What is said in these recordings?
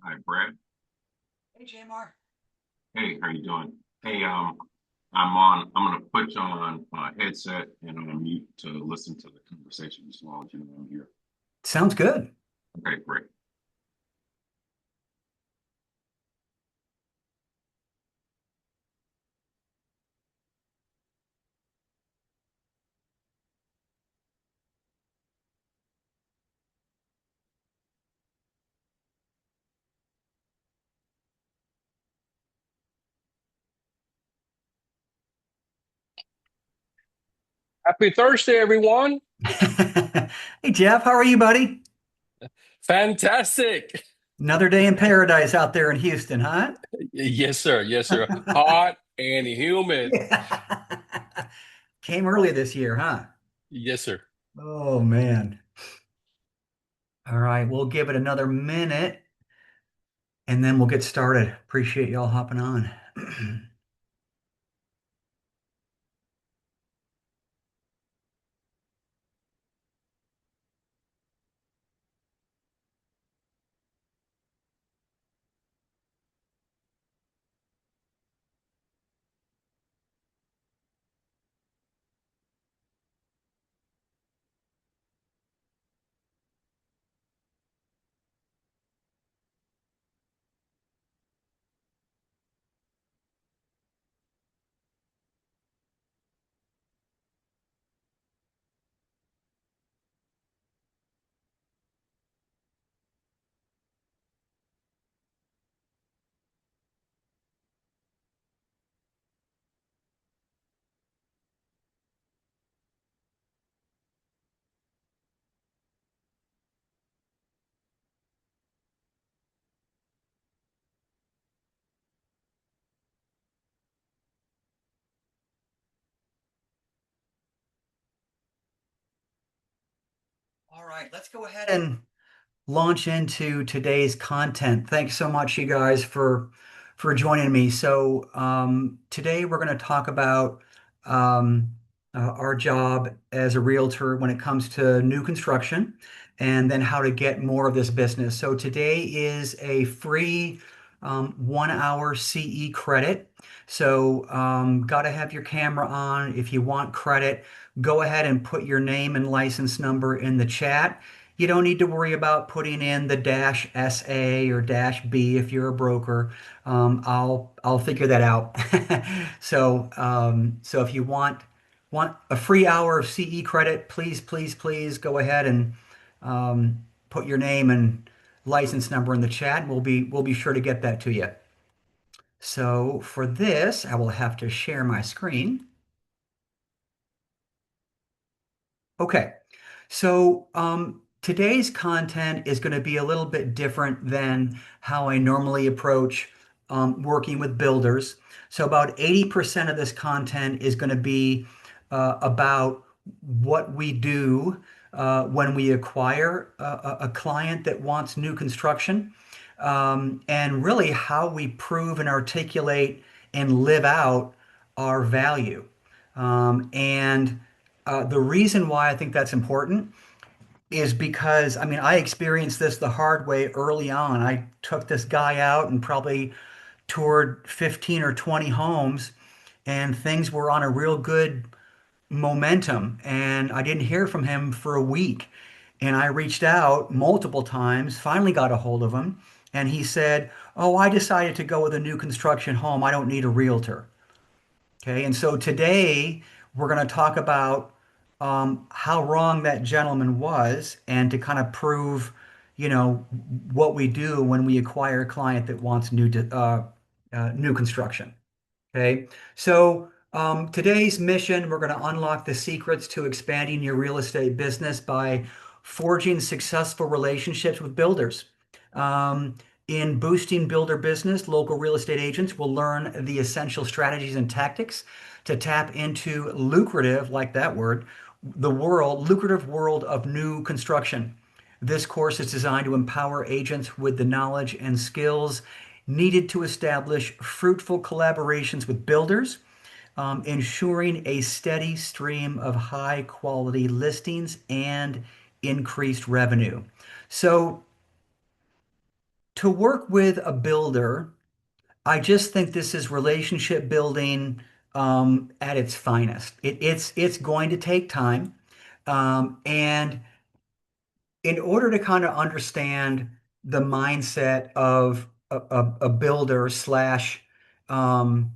Hi, Brad. Hey, JMR. Hey, how you doing? Hey, I'm gonna put you on a headset and on mute to listen to the conversation as long as you know I'm here. Sounds good. Okay, great. Happy Thursday, everyone. Hey, Jeff, how are you, buddy? Fantastic. Another day in paradise out there in Houston, huh? Yes, sir. Yes, sir. Hot and humid. Yeah. Came early this year, huh? Yes, sir. Oh, man. All right, we'll give it another minute and then we'll get started. Appreciate y'all hopping on. All right, let's go ahead and launch into today's content. Thanks so much, you guys, for joining me. Today we're going to talk about our job as a realtor when it comes to new construction, and then how to get more of this business. So today is a free 1 hour CE credit. Got to have your camera on. If you want credit, go ahead and put your name and license number in the chat. You don't need to worry about putting in the dash SA or dash B if you're a broker. I'll figure that out. So if you want a free hour of CE credit, please go ahead and put your name and license number in the chat. We'll be sure to get that to you. So for this, I will have to share my screen. Okay. Today's content is going to be a little bit different than how I normally approach working with builders. So about 80% of this content is going to be about what we do when we acquire a client that wants new construction, and really how we prove and articulate and live out our value. And the reason why I think that's important is because, I mean, I experienced this the hard way early on. I took this guy out and probably toured 15 or 20 homes, and things were on a real good momentum. And I didn't hear from him for a week. And I reached out multiple times, finally got a hold of him, and he said, "Oh, I decided to go with a new construction home. I don't need a realtor." Okay, and so today we're going to talk about how wrong that gentleman was, and to kind of prove, what we do when we acquire a client that wants new construction. Okay, today's mission, we're going to unlock the secrets to expanding your real estate business by forging successful relationships with builders. Um, in boosting builder business, local real estate agents will learn the essential strategies and tactics to tap into lucrative, like that word, lucrative world of new construction. This course is designed to empower agents with the knowledge and skills needed to establish fruitful collaborations with builders, ensuring a steady stream of high quality listings and increased revenue. So, to work with a builder, I just think this is relationship building at its finest. It's going to take time, and in order to kind of understand the mindset of a builder slash um,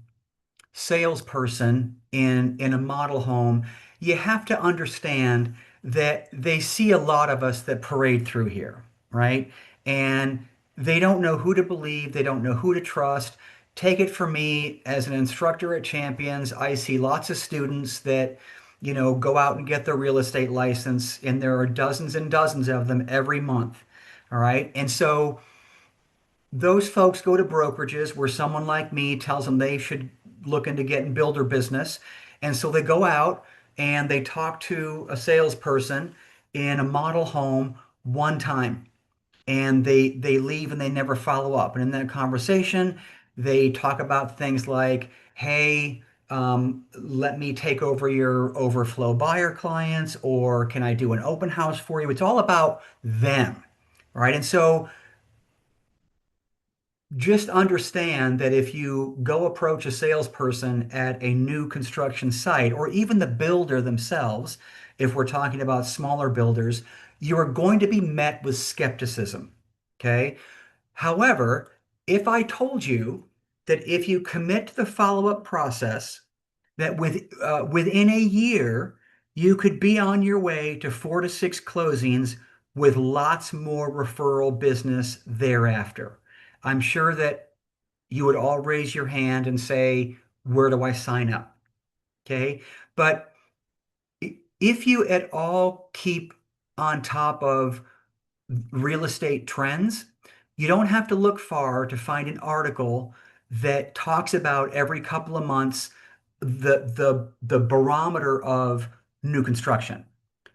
salesperson in a model home, you have to understand that they see a lot of us that parade through here, right? And they don't know who to believe, they don't know who to trust. Take it from me as an instructor at Champions, I see lots of students that, go out and get their real estate license, and there are dozens and dozens of them every month. All right. And so those folks go to brokerages where someone like me tells them they should look into getting builder business. And so they go out and they talk to a salesperson in a model home one time, and they leave and they never follow up. And in that conversation, they talk about things like, hey, let me take over your overflow buyer clients, or can I do an open house for you? It's all about them, right? And so just understand that if you go approach a salesperson at a new construction site, or even the builder themselves, if we're talking about smaller builders, you are going to be met with skepticism. Okay. However, if I told you that if you commit to the follow-up process, that within a year, you could be on your way to 4 to 6 closings with lots more referral business thereafter. I'm sure that you would all raise your hand and say, where do I sign up? Okay. But if you at all keep on top of real estate trends, you don't have to look far to find an article that talks about every couple of months the barometer of new construction.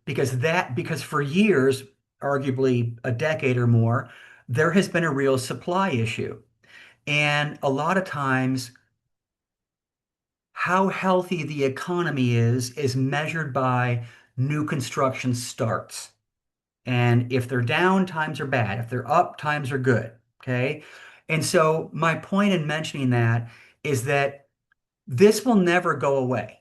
Because for years, arguably a decade or more, there has been a real supply issue. And a lot of times, how healthy the economy is measured by new construction starts. And if they're down, times are bad. If they're up, times are good. Okay. And so my point in mentioning that is that this will never go away,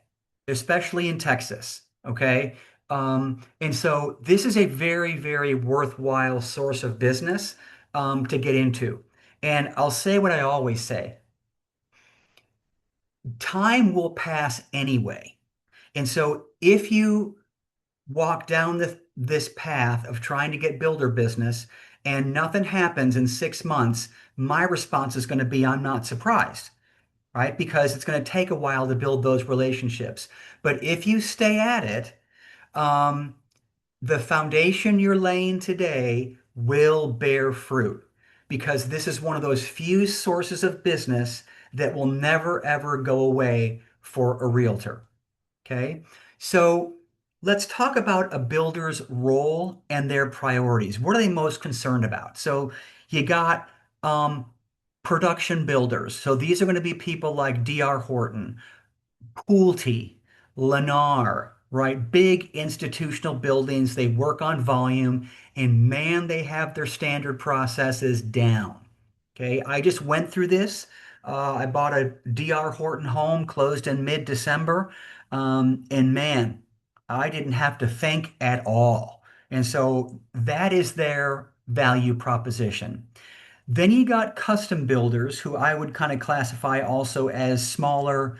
especially in Texas. Okay. And so this is a very, very worthwhile source of business to get into. And I'll say what I always say, time will pass anyway. And so if you walk down this path of trying to get builder business and nothing happens in 6 months, my response is going to be, I'm not surprised, right? Because it's going to take a while to build those relationships. But if you stay at it, um, the foundation you're laying today will bear fruit, because this is one of those few sources of business that will never, ever go away for a realtor. Okay. So let's talk about a builder's role and their priorities. What are they most concerned about? So you got um, production builders. So these are going to be people like D.R. Horton, Pulte, Lennar, right? Big institutional buildings. They work on volume, and man, they have their standard processes down. Okay, I just went through this. I bought a D.R. Horton home, closed in mid-December, and man, I didn't have to think at all. And so that is their value proposition. Then you got custom builders, who I would kind of classify also as smaller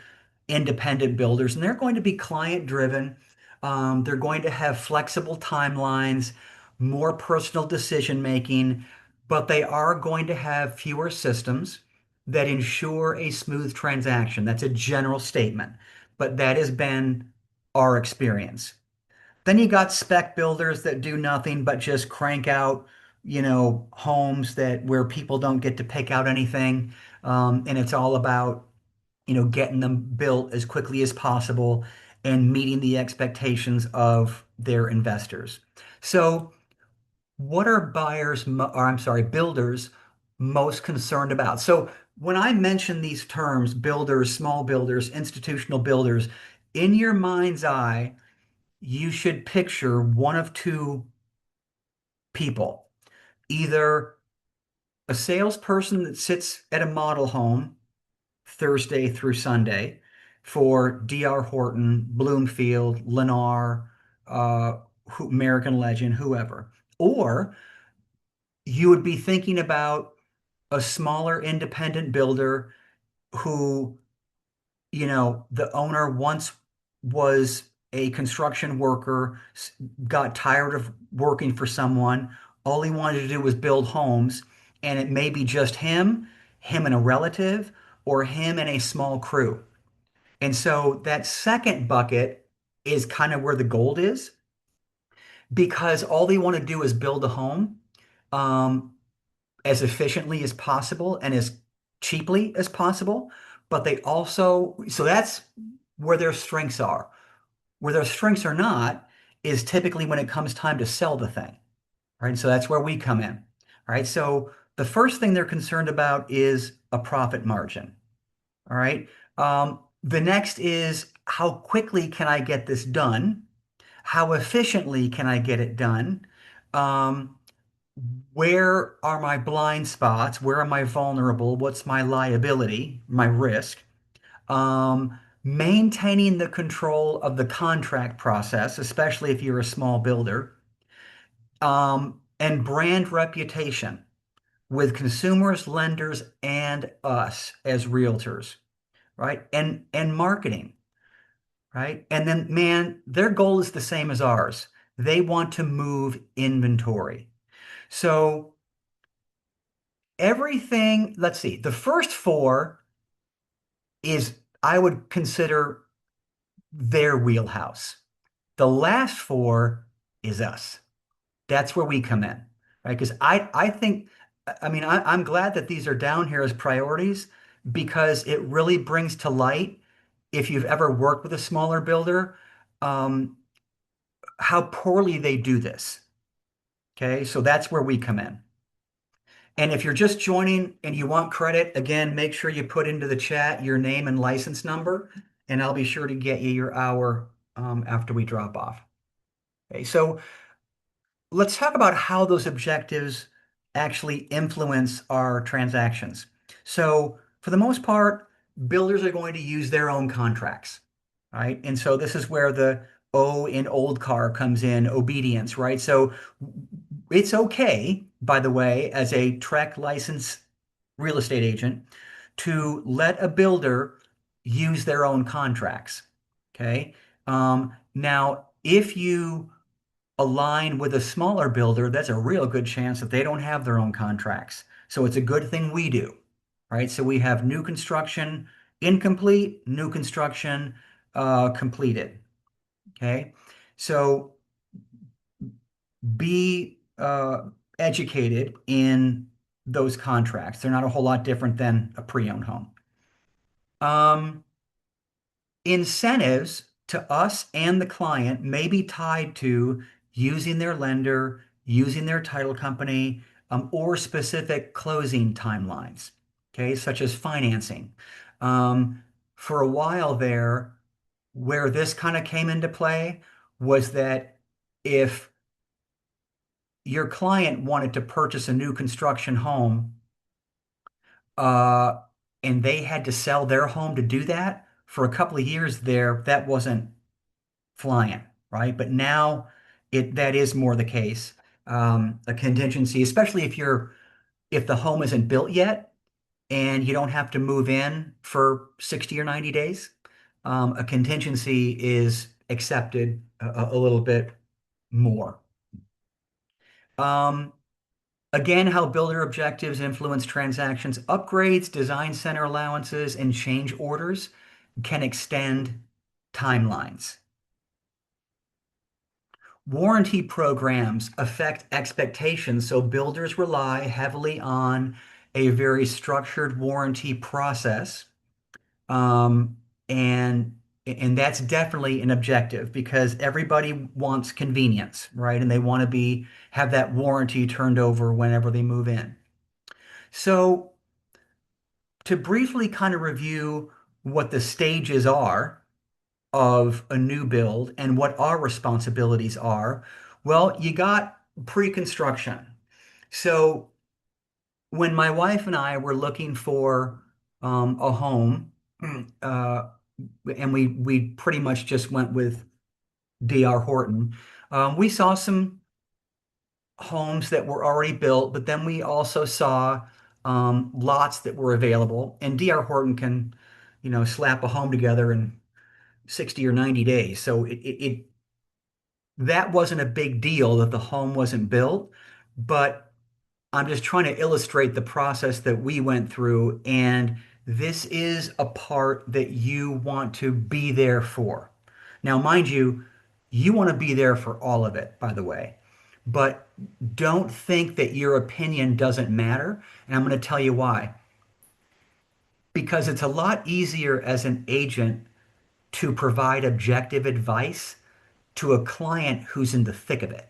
independent builders, and they're going to be client driven. They're going to have flexible timelines, more personal decision making, but they are going to have fewer systems that ensure a smooth transaction. That's a general statement, but that has been our experience. Then you got spec builders that do nothing but just crank out, homes that where people don't get to pick out anything. And it's all about, getting them built as quickly as possible and meeting the expectations of their investors. So what are builders most concerned about? So when I mention these terms, builders, small builders, institutional builders, in your mind's eye, you should picture one of two people. Either a salesperson that sits at a model home Thursday through Sunday for D.R. Horton, Bloomfield, Lennar, uh, American Legend, whoever. Or you would be thinking about a smaller independent builder who, the owner once was a construction worker, got tired of working for someone. All he wanted to do was build homes, and it may be just him and a relative, or him and a small crew. And so that second bucket is kind of where the gold is because all they want to do is build a home um, as efficiently as possible and as cheaply as possible. But they also, so that's where their strengths are. Where their strengths are not is typically when it comes time to sell the thing, right? So that's where we come in, right? So the first thing they're concerned about is a profit margin, all right? The next is how quickly can I get this done? How efficiently can I get it done? Um, where are my blind spots? Where am I vulnerable? What's my liability, my risk? Maintaining the control of the contract process, especially if you're a small builder, and brand reputation with consumers, lenders, and us as realtors, right? And marketing, right? And then, man, their goal is the same as ours. They want to move inventory. So everything, let's see, the first four is I would consider their wheelhouse. The last four is us. That's where we come in, right? Because I think, I mean, I'm glad that these are down here as priorities because it really brings to light, if you've ever worked with a smaller builder, um, how poorly they do this. Okay, so that's where we come in. And if you're just joining and you want credit, again, make sure you put into the chat your name and license number, and I'll be sure to get you your hour after we drop off. Okay, so let's talk about how those objectives actually influence our transactions. So, for the most part, builders are going to use their own contracts, right? And so this is where the O in old car comes in, obedience, right? So it's okay, by the way, as a TREC licensed real estate agent to let a builder use their own contracts. Okay. Now, if you align with a smaller builder, that's a real good chance that they don't have their own contracts. So it's a good thing we do, right? So we have new construction incomplete, new construction completed. Okay. So be educated in those contracts. They're not a whole lot different than a pre-owned home. Um, Incentives to us and the client may be tied to using their lender, using their title company, or specific closing timelines, okay, such as financing. Um, for a while there, where this kind of came into play was that if your client wanted to purchase a new construction home, uh, and they had to sell their home to do that, for a couple of years there, that wasn't flying, right? But now that is more the case. A contingency, especially if the home isn't built yet and you don't have to move in for 60 or 90 days, a contingency is accepted a little bit more. Um, Again, how builder objectives influence transactions. Upgrades, design center allowances, and change orders can extend timelines. Warranty programs affect expectations, so builders rely heavily on a very structured warranty process. Um, and and that's definitely an objective because everybody wants convenience, right? And they want to have that warranty turned over whenever they move in. So to briefly kind of review what the stages are of a new build and what our responsibilities are, well, you got pre-construction. So when my wife and I were looking for a home, uh, and we pretty much just went with D.R. Horton, we saw some homes that were already built, but then we also saw lots that were available. And D.R. Horton can, slap a home together in 60 or 90 days. So that wasn't a big deal that the home wasn't built, but I'm just trying to illustrate the process that we went through, and this is a part that you want to be there for. Now, mind you, you want to be there for all of it, by the way, but don't think that your opinion doesn't matter. And I'm going to tell you why. Because it's a lot easier as an agent to provide objective advice to a client who's in the thick of it.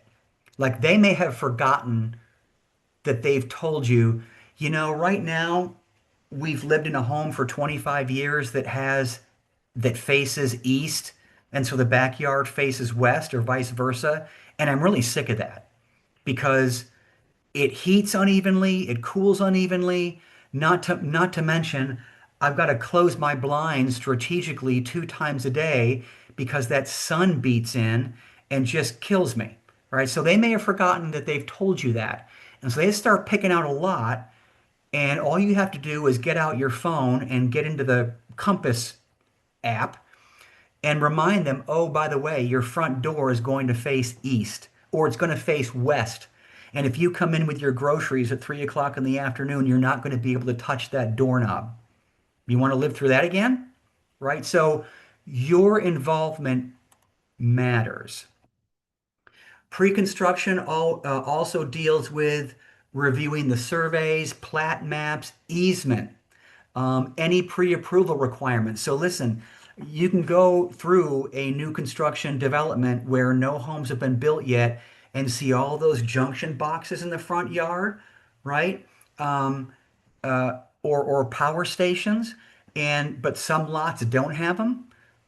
Like they may have forgotten that they've told you, right now we've lived in a home for 25 years that faces east, and so the backyard faces west or vice versa, and I'm really sick of that because it heats unevenly, it cools unevenly, not to mention I've got to close my blinds strategically 2 times a day because that sun beats in and just kills me. Right? So they may have forgotten that they've told you that. And so they start picking out a lot, and all you have to do is get out your phone and get into the Compass app and remind them, oh, by the way, your front door is going to face east or it's going to face west. And if you come in with your groceries at 3 o'clock in the afternoon, you're not going to be able to touch that doorknob. You want to live through that again? Right? So your involvement matters. Pre-construction also deals with reviewing the surveys, plat maps, easement, any pre-approval requirements. So listen, you can go through a new construction development where no homes have been built yet and see all those junction boxes in the front yard, right? Or power stations, but some lots don't have them.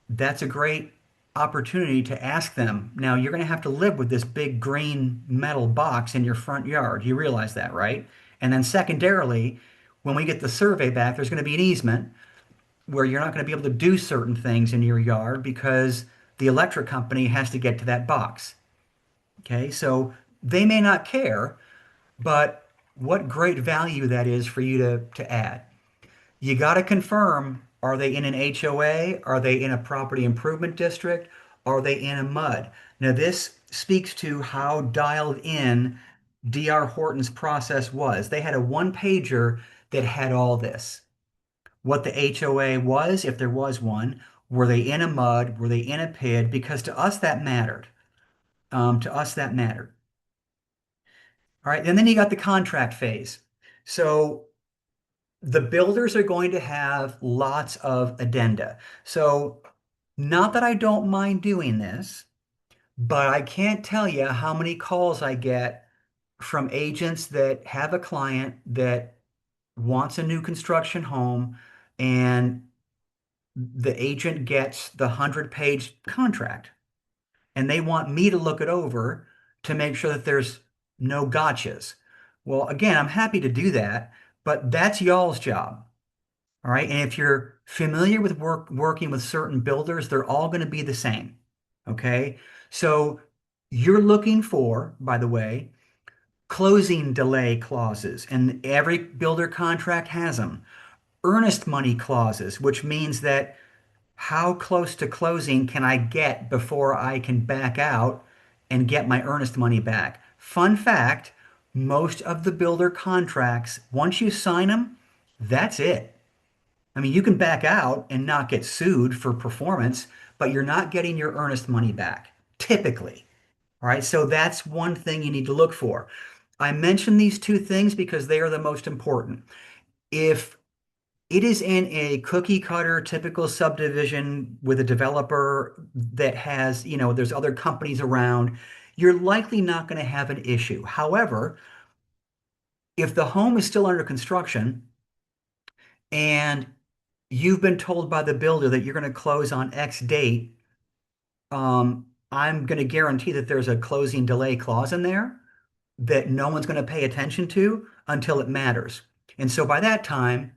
That's a great opportunity to ask them. Now, you're going to have to live with this big green metal box in your front yard. You realize that, right? And then secondarily, when we get the survey back, there's going to be an easement where you're not going to be able to do certain things in your yard because the electric company has to get to that box. Okay, so they may not care, but what great value that is for you to add. You got to confirm, are they in an HOA? Are they in a property improvement district? Are they in a MUD? Now, this speaks to how dialed in D.R. Horton's process was. They had a one pager that had all this. What the HOA was, if there was one, were they in a MUD? Were they in a PID? Because to us that mattered. To us that mattered. All right, and then you got the contract phase. So the builders are going to have lots of addenda. So, not that I don't mind doing this, but I can't tell you how many calls I get from agents that have a client that wants a new construction home and the agent gets the 100-page contract and they want me to look it over to make sure that there's no gotchas. Well, again, I'm happy to do that, but that's y'all's job. All right. And if you're familiar with working with certain builders, they're all going to be the same. Okay. So you're looking for, by the way, closing delay clauses, and every builder contract has them. Earnest money clauses, which means that how close to closing can I get before I can back out and get my earnest money back? Fun fact, most of the builder contracts, once you sign them, that's it. I mean, you can back out and not get sued for performance, but you're not getting your earnest money back, typically. All right, so that's one thing you need to look for. I mention these two things because they are the most important. If it is in a cookie cutter typical subdivision with a developer that has, there's other companies around, you're likely not going to have an issue. However, if the home is still under construction and you've been told by the builder that you're going to close on X date, I'm going to guarantee that there's a closing delay clause in there. that no one's going to pay attention to until it matters. And so by that time,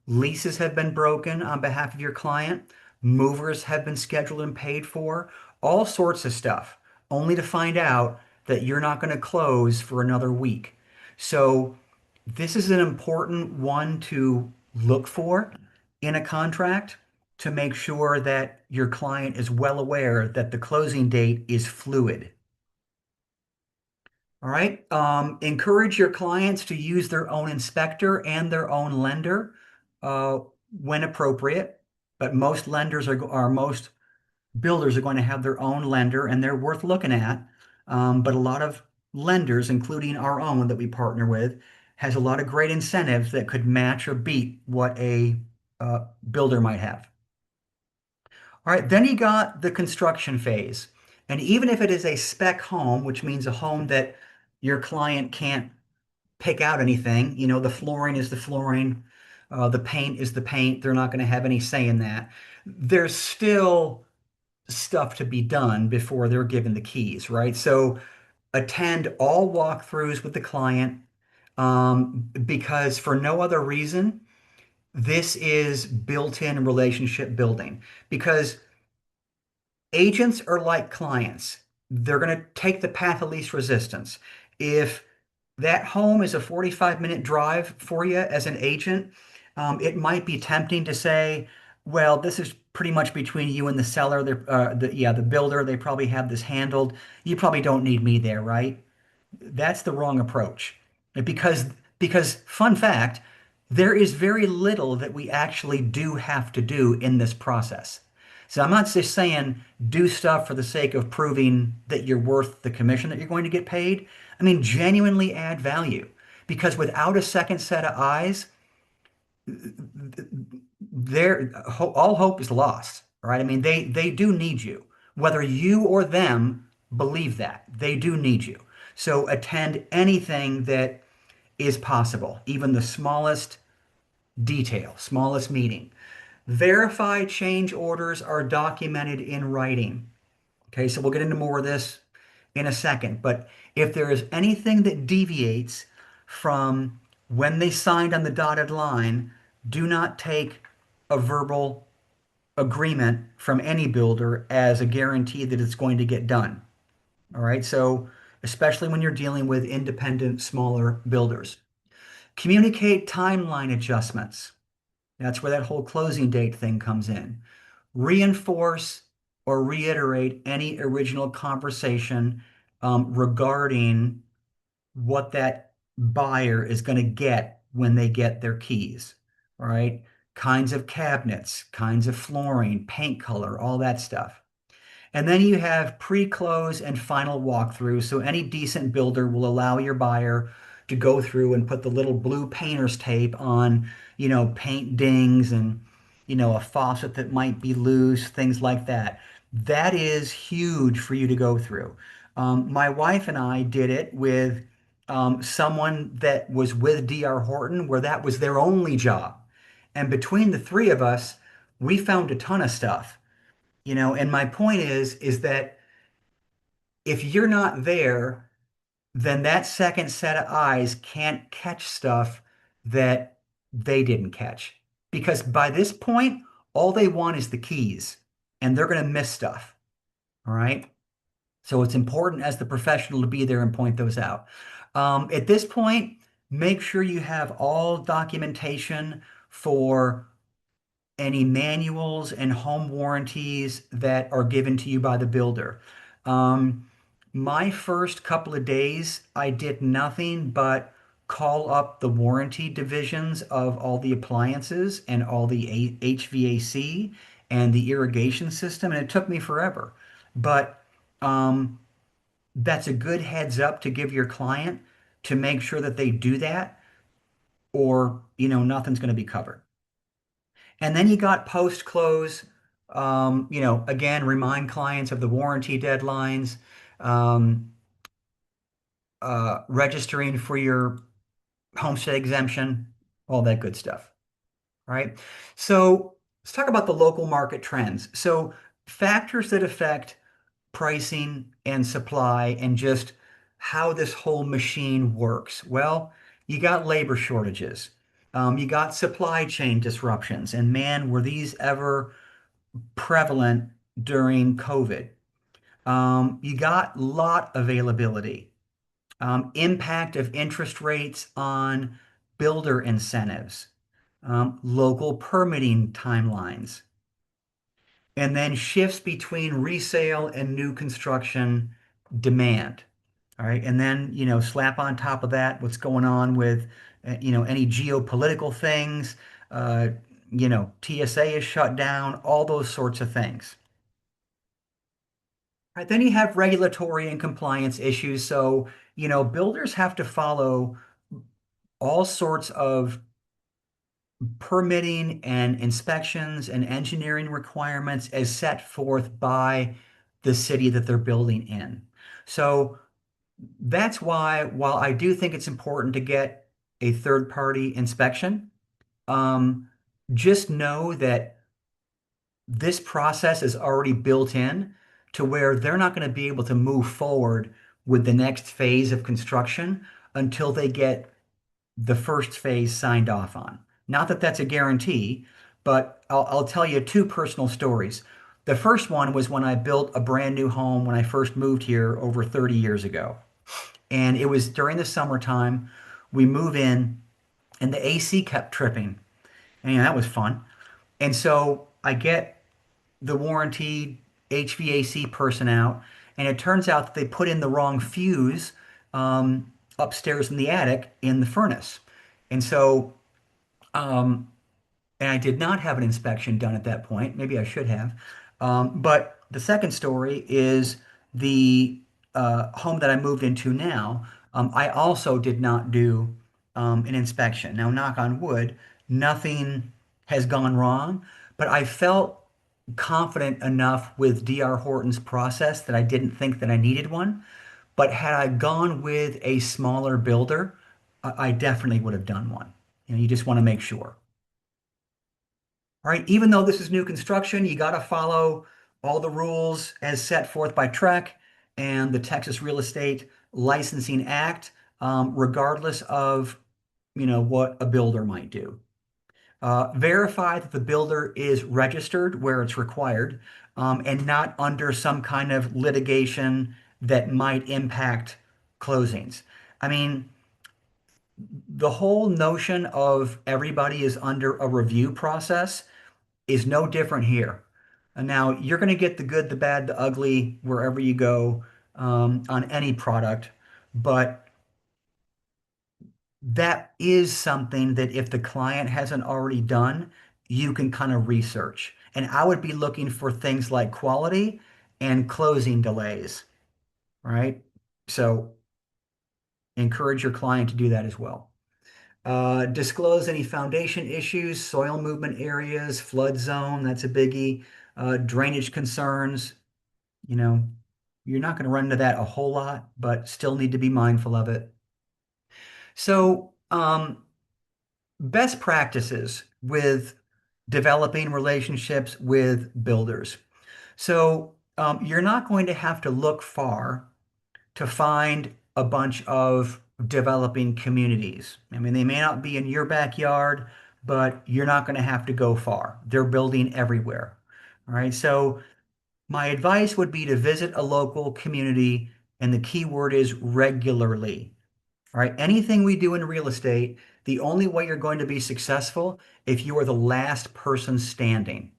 leases have been broken on behalf of your client, movers have been scheduled and paid for, all sorts of stuff, only to find out that you're not going to close for another week. So this is an important one to look for in a contract to make sure that your client is well aware that the closing date is fluid. All right. Encourage your clients to use their own inspector and their own lender uh, when appropriate. But most builders are going to have their own lender, and they're worth looking at. But a lot of lenders, including our own that we partner with, has a lot of great incentives that could match or beat what a builder might have. All right, then you got the construction phase. And even if it is a spec home, which means a home that your client can't pick out anything, the flooring is the flooring, the paint is the paint, they're not going to have any say in that. There's still stuff to be done before they're given the keys, right? So attend all walkthroughs with the client because for no other reason, this is built-in relationship building because agents are like clients. They're going to take the path of least resistance. If that home is a 45-minute drive for you as an agent, it might be tempting to say, well, this is pretty much between you and the seller, the builder. They probably have this handled. You probably don't need me there, right? That's the wrong approach. Because fun fact, there is very little that we actually do have to do in this process. So I'm not just saying do stuff for the sake of proving that you're worth the commission that you're going to get paid. I mean, genuinely add value. Because without a second set of eyes, all hope is lost, right? I mean, they do need you, whether you or them believe that they do need you. So attend anything that is possible, even the smallest detail, smallest meeting. Verify change orders are documented in writing. Okay, so we'll get into more of this in a second. But if there is anything that deviates from when they signed on the dotted line, do not take a verbal agreement from any builder as a guarantee that it's going to get done. All right, so especially when you're dealing with independent, smaller builders. Communicate timeline adjustments. That's where that whole closing date thing comes in. Reinforce or reiterate any original conversation regarding what that buyer is going to get when they get their keys, right? Kinds of cabinets, kinds of flooring, paint color, all that stuff. And then you have pre-close and final walkthrough. So any decent builder will allow your buyer to go through and put the little blue painter's tape on, paint dings and, a faucet that might be loose, things like that. That is huge for you to go through. My wife and I did it with someone that was with D.R. Horton, where that was their only job. And between the three of us, we found a ton of stuff. And my point is that if you're not there, then that second set of eyes can't catch stuff that they didn't catch. Because by this point, all they want is the keys and they're going to miss stuff. All right. So it's important as the professional to be there and point those out. At this point, make sure you have all documentation for any manuals and home warranties that are given to you by the builder. Um, my first couple of days, I did nothing but call up the warranty divisions of all the appliances and all the HVAC and the irrigation system, and it took me forever. But um, that's a good heads up to give your client to make sure that they do that, or nothing's going to be covered. And then you got post close. Again, remind clients of the warranty deadlines, um, registering for your homestead exemption, all that good stuff. All right. So let's talk about the local market trends. So factors that affect pricing and supply and just how this whole machine works. Well, you got labor shortages. You got supply chain disruptions, and man, were these ever prevalent during COVID. You got lot availability, impact of interest rates on builder incentives, local permitting timelines, and then shifts between resale and new construction demand. All right. And then, slap on top of that what's going on with, any geopolitical things, uh, TSA is shut down, all those sorts of things. Right, then you have regulatory and compliance issues. So, builders have to follow all sorts of permitting and inspections and engineering requirements as set forth by the city that they're building in. So that's why, while I do think it's important to get a third party inspection, um, just know that this process is already built in to where they're not going to be able to move forward with the next phase of construction until they get the first phase signed off on. Not that that's a guarantee, but I'll tell you two personal stories. The first one was when I built a brand new home when I first moved here over 30 years ago. And it was during the summertime. We move in, and the AC kept tripping. And that was fun. And so I get the warranty HVAC person out, and it turns out that they put in the wrong fuse upstairs in the attic in the furnace. And so, um, and I did not have an inspection done at that point. Maybe I should have. But the second story is the home that I moved into now. I also did not do an inspection. Now, knock on wood, nothing has gone wrong, but I felt confident enough with D.R. Horton's process that I didn't think that I needed one. But had I gone with a smaller builder, I definitely would have done one. You just want to make sure. All right, even though this is new construction, you got to follow all the rules as set forth by TREC and the Texas Real Estate Licensing Act, regardless of, what a builder might do. Verify that the builder is registered where it's required, and not under some kind of litigation that might impact closings. I mean, the whole notion of everybody is under a review process is no different here. And now you're going to get the good, the bad, the ugly wherever you go, on any product, but that is something that if the client hasn't already done, you can kind of research. And I would be looking for things like quality and closing delays, right? So encourage your client to do that as well. Disclose any foundation issues, soil movement areas, flood zone, that's a biggie. Drainage concerns, you know, you're not going to run into that a whole lot, but still need to be mindful of it. So, best practices with developing relationships with builders. So, you're not going to have to look far to find a bunch of developing communities. I mean, they may not be in your backyard, but you're not going to have to go far. They're building everywhere. All right. So my advice would be to visit a local community, and the key word is regularly. All right. Anything we do in real estate, the only way you're going to be successful if you are the last person standing,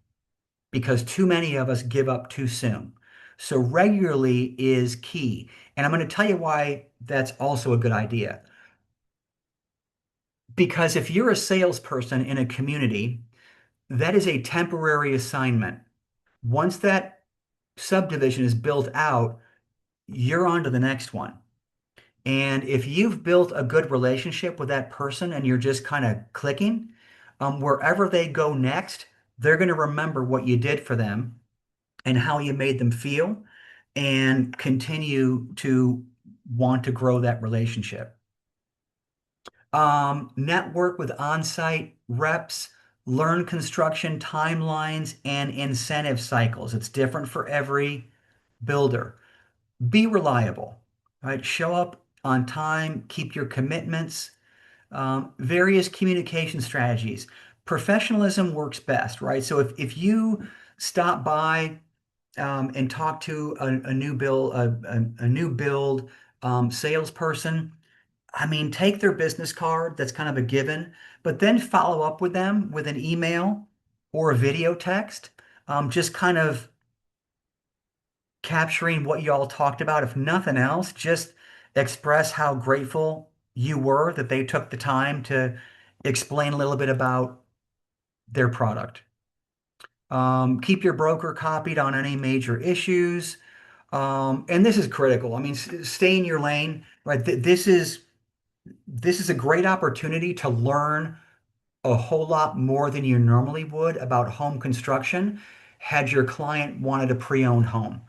because too many of us give up too soon. So regularly is key. And I'm going to tell you why that's also a good idea. Because if you're a salesperson in a community, that is a temporary assignment. Once that subdivision is built out, you're on to the next one. And if you've built a good relationship with that person and you're just kind of clicking, wherever they go next, they're going to remember what you did for them and how you made them feel, and continue to want to grow that relationship. Network with on-site reps, learn construction timelines and incentive cycles. It's different for every builder. Be reliable. right? Show up on time, keep your commitments, various communication strategies. Professionalism works best, right? So if you stop by and talk to a new build salesperson, I mean, take their business card, that's kind of a given, but then follow up with them with an email or a video text, just kind of capturing what you all talked about. If nothing else, just express how grateful you were that they took the time to explain a little bit about their product. Keep your broker copied on any major issues. And this is critical. I mean, stay in your lane, right? This is a great opportunity to learn a whole lot more than you normally would about home construction had your client wanted a pre-owned home.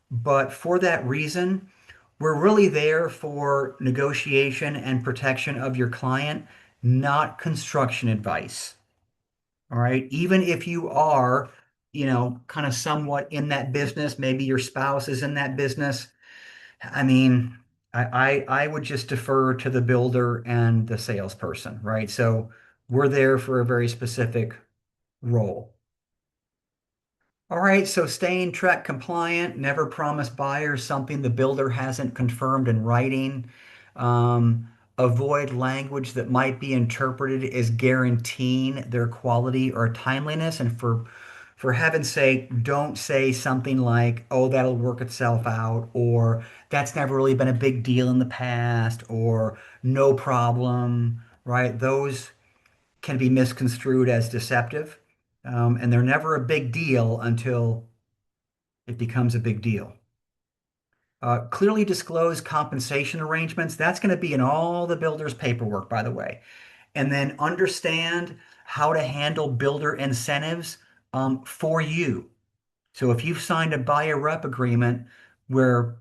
But for that reason, we're really there for negotiation and protection of your client, not construction advice. All right. Even if you are, kind of somewhat in that business, maybe your spouse is in that business. I mean, I would just defer to the builder and the salesperson, right? So we're there for a very specific role. All right, so staying track compliant, never promise buyers something the builder hasn't confirmed in writing. Avoid language that might be interpreted as guaranteeing their quality or timeliness. And for heaven's sake, don't say something like, oh, that'll work itself out, or that's never really been a big deal in the past, or no problem, right? Those can be misconstrued as deceptive, and they're never a big deal until it becomes a big deal. Clearly disclose compensation arrangements. That's going to be in all the builder's paperwork, by the way. And then understand how to handle builder incentives for you. So if you've signed a buyer rep agreement where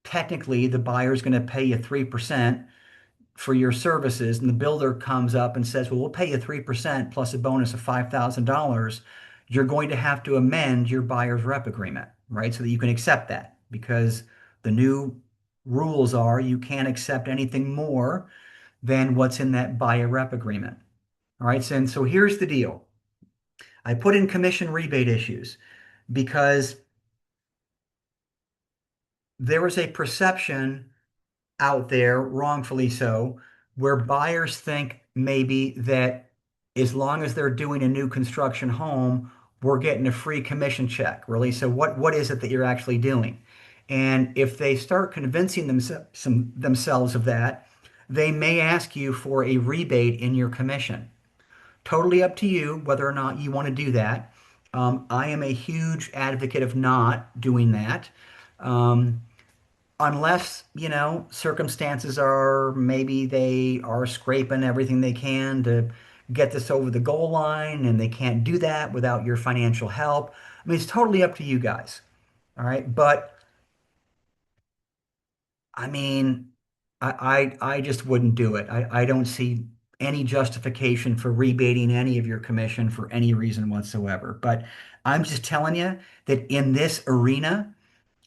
technically the buyer is going to pay you 3%, for your services, and the builder comes up and says, well, we'll pay you 3% plus a bonus of $5,000, you're going to have to amend your buyer's rep agreement, right? So that you can accept that, because the new rules are you can't accept anything more than what's in that buyer rep agreement. All right. So here's the deal. I put in commission rebate issues because there was a perception out there, wrongfully so, where buyers think maybe that as long as they're doing a new construction home, we're getting a free commission check, really. So what is it that you're actually doing? And if they start convincing themselves of that, they may ask you for a rebate in your commission. Totally up to you whether or not you want to do that. I am a huge advocate of not doing that. Um, Unless, circumstances are maybe they are scraping everything they can to get this over the goal line and they can't do that without your financial help. I mean, it's totally up to you guys. All right. But I mean, I just wouldn't do it. I don't see any justification for rebating any of your commission for any reason whatsoever. But I'm just telling you that in this arena,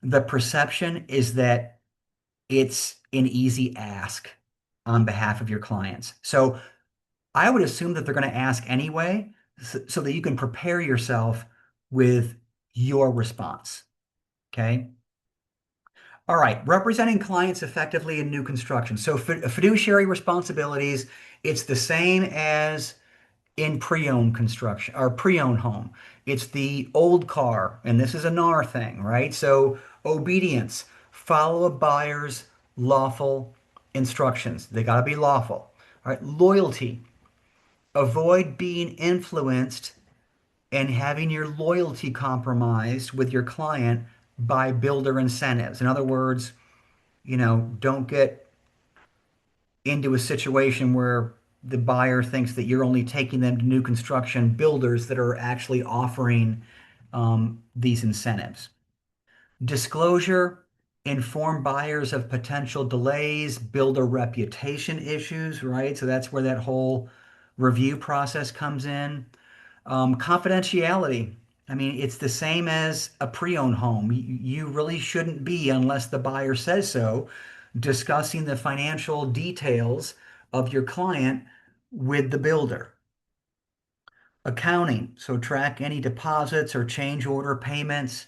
the perception is that it's an easy ask on behalf of your clients. So I would assume that they're going to ask anyway, so that you can prepare yourself with your response. Okay. All right. Representing clients effectively in new construction. So fiduciary responsibilities, it's the same as in pre-owned construction or pre-owned home. It's the old car, and this is a NAR thing, right? So obedience, follow a buyer's lawful instructions. They got to be lawful. All right. Loyalty, avoid being influenced and having your loyalty compromised with your client by builder incentives. In other words, don't get into a situation where the buyer thinks that you're only taking them to new construction builders that are actually offering these incentives. Disclosure, inform buyers of potential delays, builder reputation issues, right? So that's where that whole review process comes in. Confidentiality. I mean, it's the same as a pre-owned home. You really shouldn't be, unless the buyer says so, discussing the financial details of your client with the builder. Accounting, so track any deposits or change order payments.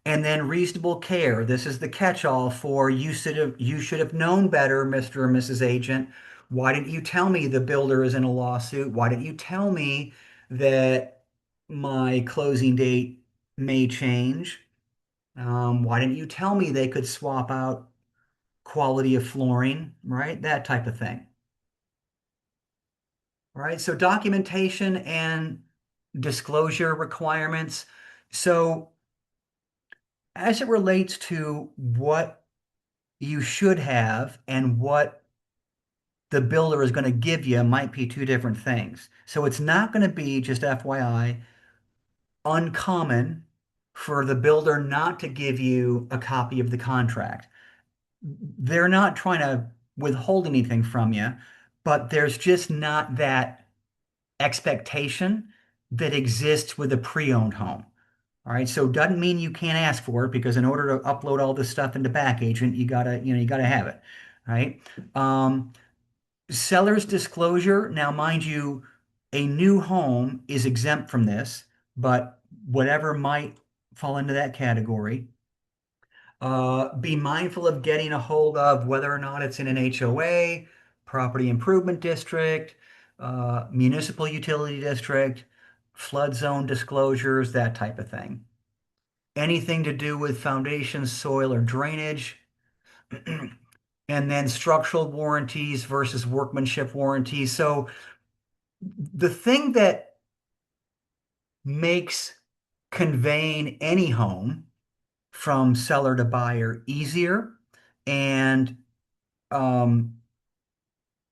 And then reasonable care. This is the catch-all for you should have known better, Mr. or Mrs. Agent. Why didn't you tell me the builder is in a lawsuit? Why didn't you tell me that my closing date may change? Why didn't you tell me they could swap out quality of flooring, right? That type of thing. Right? So documentation and disclosure requirements. So as it relates to what you should have and what the builder is going to give you might be two different things. So it's not going to be, just FYI, uncommon for the builder not to give you a copy of the contract. They're not trying to withhold anything from you, but there's just not that expectation that exists with a pre-owned home. All right, so it doesn't mean you can't ask for it because in order to upload all this stuff into Back Agent, you gotta have it, right? Um, Seller's disclosure. Now, mind you, a new home is exempt from this, but whatever might fall into that category. Be mindful of getting a hold of whether or not it's in an HOA, property improvement district, municipal utility district, flood zone disclosures, that type of thing. Anything to do with foundation, soil, or drainage. And then structural warranties versus workmanship warranties. So the thing that makes conveying any home from seller to buyer easier and um,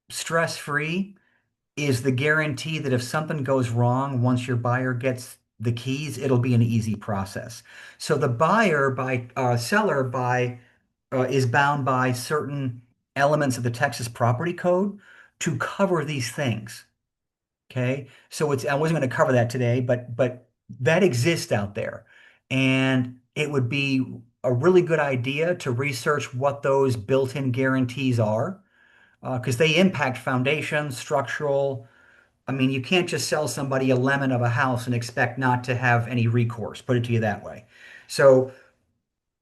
stress-free is the guarantee that if something goes wrong, once your buyer gets the keys, it'll be an easy process. So the seller by is bound by certain elements of the Texas Property Code to cover these things. Okay, so I wasn't going to cover that today, but that exists out there, and it would be a really good idea to research what those built-in guarantees are, because they impact foundation, structural. I mean, you can't just sell somebody a lemon of a house and expect not to have any recourse, put it to you that way. So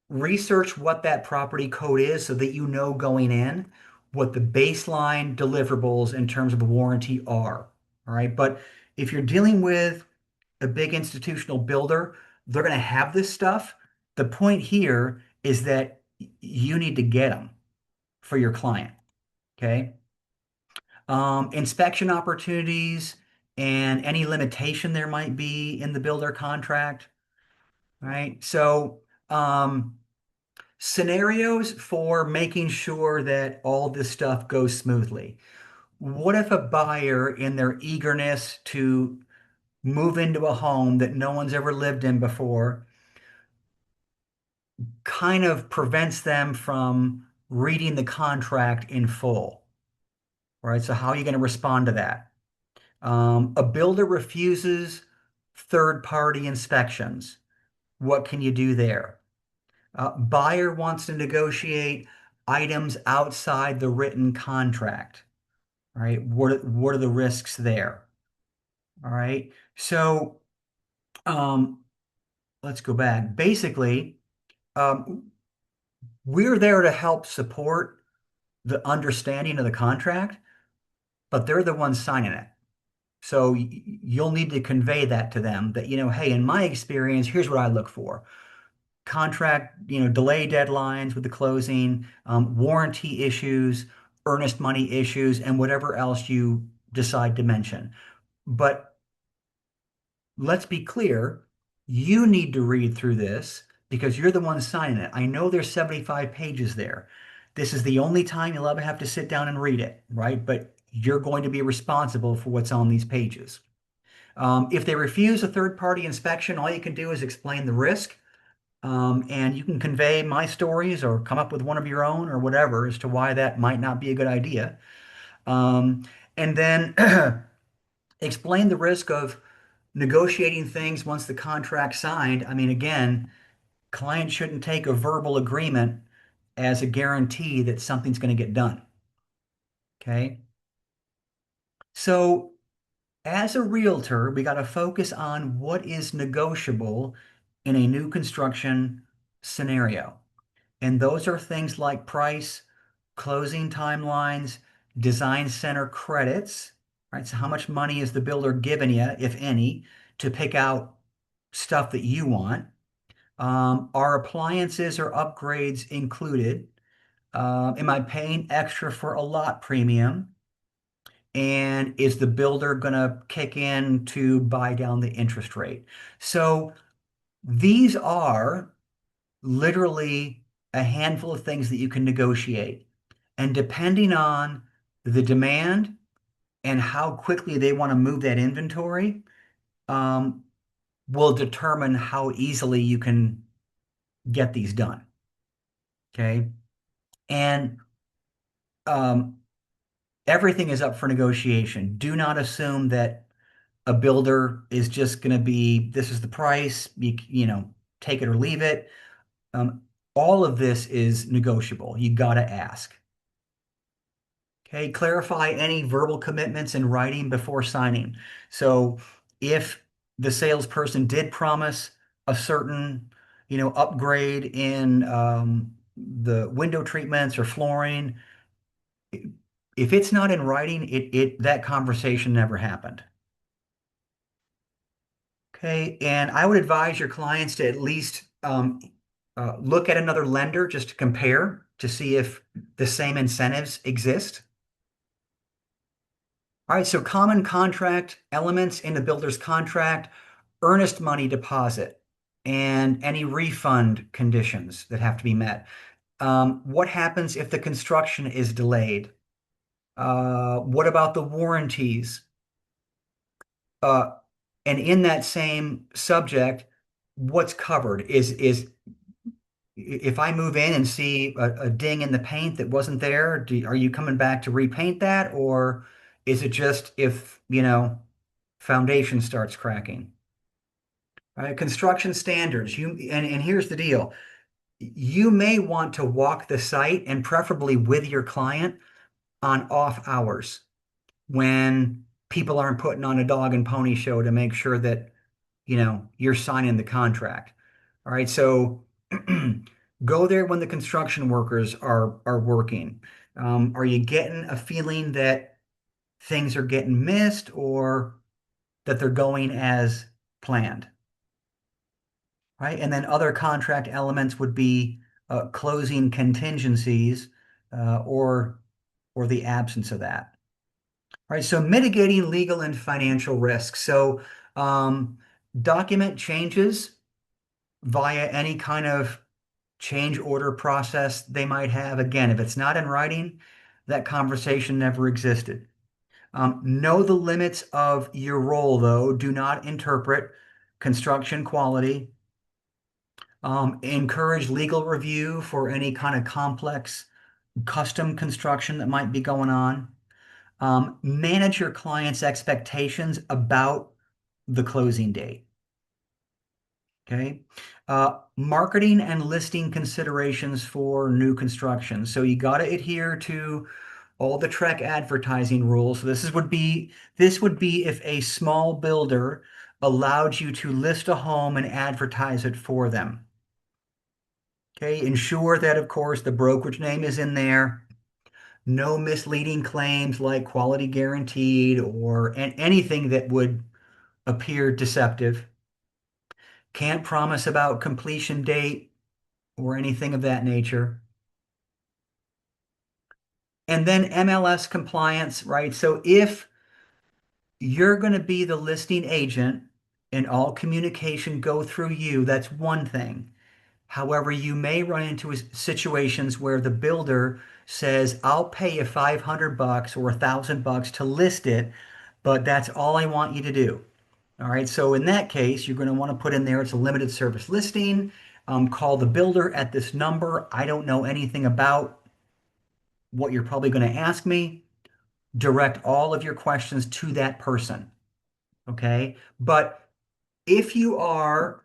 research what that property code is so that you know going in what the baseline deliverables in terms of a warranty are. All right. But if you're dealing with a big institutional builder, they're going to have this stuff. The point here is that you need to get them for your client. Okay. Inspection opportunities and any limitation there might be in the builder contract. Right. So, scenarios for making sure that all this stuff goes smoothly. What if a buyer, in their eagerness to move into a home that no one's ever lived in before, kind of prevents them from reading the contract in full? Right? So, how are you going to respond to that? A builder refuses third-party inspections. What can you do there? Buyer wants to negotiate items outside the written contract. All right. What are the risks there? All right. So um, let's go back. Basically, um, we're there to help support the understanding of the contract, but they're the ones signing it. So you'll need to convey that to them that, hey, in my experience, here's what I look for. Contract, delay deadlines with the closing, warranty issues, earnest money issues, and whatever else you decide to mention. But let's be clear, you need to read through this because you're the one signing it. I know there's 75 pages there. This is the only time you'll ever have to sit down and read it, right? But you're going to be responsible for what's on these pages. If they refuse a third-party inspection, all you can do is explain the risk. And you can convey my stories or come up with one of your own or whatever as to why that might not be a good idea. And then explain the risk of negotiating things once the contract's signed. I mean, again, client shouldn't take a verbal agreement as a guarantee that something's going to get done. Okay. So as a realtor, we got to focus on what is negotiable in a new construction scenario. And those are things like price, closing timelines, design center credits, right? So how much money is the builder giving you, if any, to pick out stuff that you want? Are appliances or upgrades included? Am I paying extra for a lot premium? And is the builder going to kick in to buy down the interest rate? So these are literally a handful of things that you can negotiate. And depending on the demand and how quickly they want to move that inventory, um, will determine how easily you can get these done. Okay. And um, everything is up for negotiation. Do not assume that a builder is just going to be, this is the price, take it or leave it. Um, all of this is negotiable. You got to ask. Okay, clarify any verbal commitments in writing before signing. So if the salesperson did promise a certain, upgrade in the window treatments or flooring, if it's not in writing, that conversation never happened. Okay, and I would advise your clients to at least look at another lender just to compare to see if the same incentives exist. All right, so common contract elements in the builder's contract, earnest money deposit, and any refund conditions that have to be met. What happens if the construction is delayed? What about the warranties? Uh, and in that same subject, what's covered? Is if I move in and see a ding in the paint that wasn't there, are you coming back to repaint that, or is it just if, foundation starts cracking? All right, construction standards. And here's the deal. You may want to walk the site and preferably with your client on off hours when people aren't putting on a dog and pony show to make sure that, you're signing the contract. All right, so go there when the construction workers are working. Are you getting a feeling that things are getting missed or that they're going as planned? Right? And then other contract elements would be closing contingencies or the absence of that. All right, so mitigating legal and financial risks. So document changes via any kind of change order process they might have. Again, if it's not in writing, that conversation never existed. Know the limits of your role, though. Do not interpret construction quality. Encourage legal review for any kind of complex custom construction that might be going on. Manage your client's expectations about the closing date. Okay. Marketing and listing considerations for new construction. So you got to adhere to all the Trek advertising rules. So this would be if a small builder allowed you to list a home and advertise it for them. Okay. Ensure that, of course, the brokerage name is in there. No misleading claims like quality guaranteed or anything that would appear deceptive. Can't promise about completion date or anything of that nature. And then MLS compliance, right? So if you're going to be the listing agent and all communication go through you, that's one thing. However, you may run into situations where the builder says, I'll pay you 500 bucks or $1,000 to list it, but that's all I want you to do. All right, so in that case, you're going to want to put in there it's a limited service listing. Call the builder at this number. I don't know anything about what you're probably going to ask me. Direct all of your questions to that person. Okay, but if you are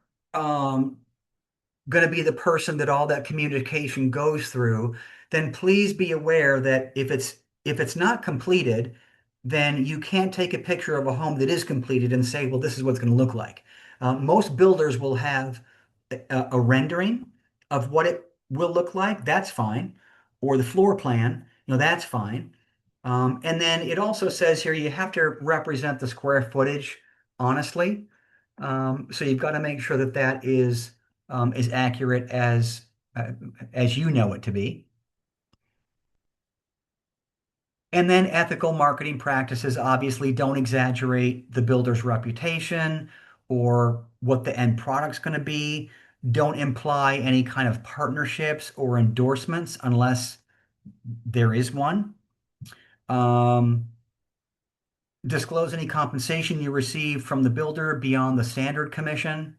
going to be the person that all that communication goes through, then please be aware that if it's not completed, then you can't take a picture of a home that is completed and say, well, this is what it's going to look like. Most builders will have a rendering of what it will look like. That's fine. Or the floor plan, that's fine. And then it also says here you have to represent the square footage honestly. So you've got to make sure that that is as accurate as you know it to be. And then ethical marketing practices obviously don't exaggerate the builder's reputation or what the end product's going to be. Don't imply any kind of partnerships or endorsements unless there is one. Um, Disclose any compensation you receive from the builder beyond the standard commission.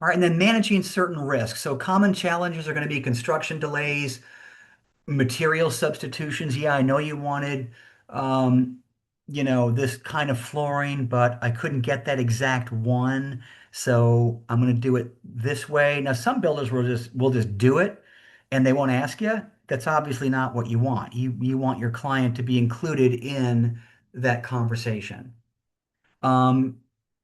All right, and then managing certain risks. So common challenges are going to be construction delays, material substitutions. Yeah, I know you wanted, um, this kind of flooring, but I couldn't get that exact one. So I'm going to do it this way. Now, some builders will just do it and they won't ask you. That's obviously not what you want. You want your client to be included in that conversation. Um,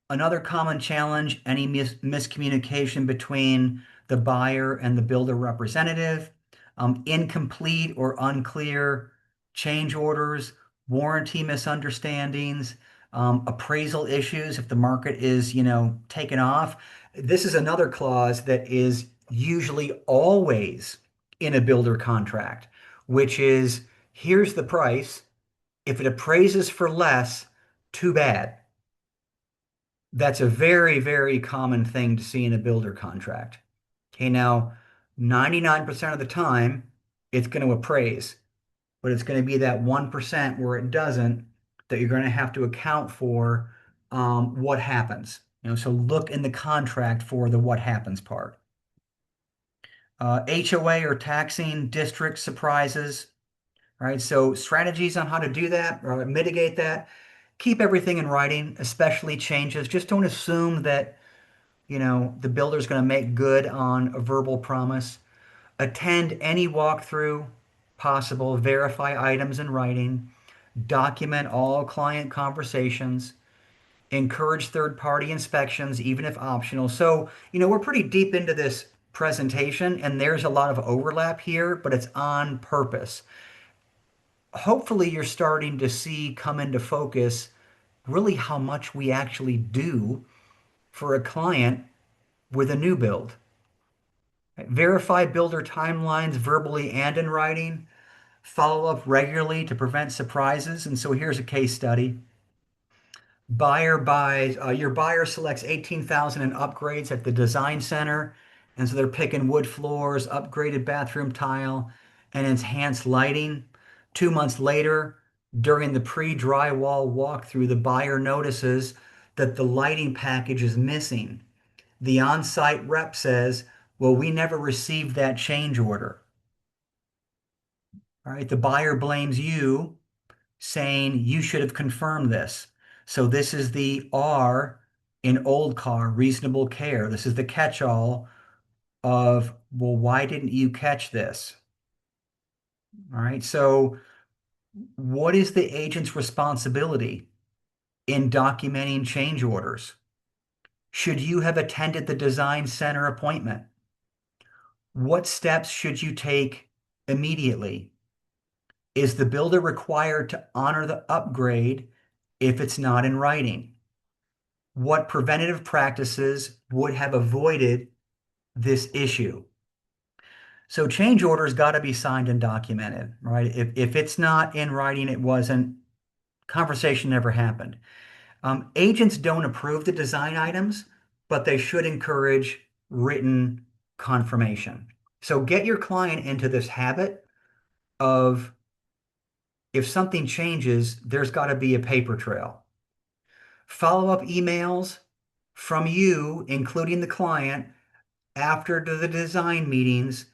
Another common challenge, any miscommunication between the buyer and the builder representative, incomplete or unclear change orders, warranty misunderstandings, appraisal issues if the market is, taken off. This is another clause that is usually always in a builder contract, which is here's the price. If it appraises for less, too bad. That's a very, very common thing to see in a builder contract. Okay, now 99% of the time it's going to appraise, but it's going to be that 1% where it doesn't that you're going to have to account for what happens. So look in the contract for the what happens part. HOA or taxing district surprises. All right, so strategies on how to do that or mitigate that. Keep everything in writing, especially changes. Just don't assume that the builder's going to make good on a verbal promise. Attend any walkthrough possible, verify items in writing, document all client conversations, encourage third-party inspections, even if optional. So, we're pretty deep into this presentation, and there's a lot of overlap here, but it's on purpose. Hopefully, you're starting to see come into focus really how much we actually do for a client with a new build. Verify builder timelines verbally and in writing. Follow up regularly to prevent surprises. And so here's a case study. Your buyer selects 18,000 in upgrades at the design center. And so they're picking wood floors, upgraded bathroom tile, and enhanced lighting. 2 months later, during the pre-drywall walkthrough, the buyer notices that the lighting package is missing. The on-site rep says, well, we never received that change order. All right, the buyer blames you, saying you should have confirmed this. So this is the R in old car, reasonable care. This is the catch-all of, well, why didn't you catch this? All right, so what is the agent's responsibility in documenting change orders? Should you have attended the design center appointment? What steps should you take immediately? Is the builder required to honor the upgrade if it's not in writing? What preventative practices would have avoided this issue? So change orders got to be signed and documented, right? If it's not in writing, it wasn't, conversation never happened. Agents don't approve the design items, but they should encourage written confirmation. So get your client into this habit of if something changes, there's got to be a paper trail. Follow-up emails from you, including the client, after the design meetings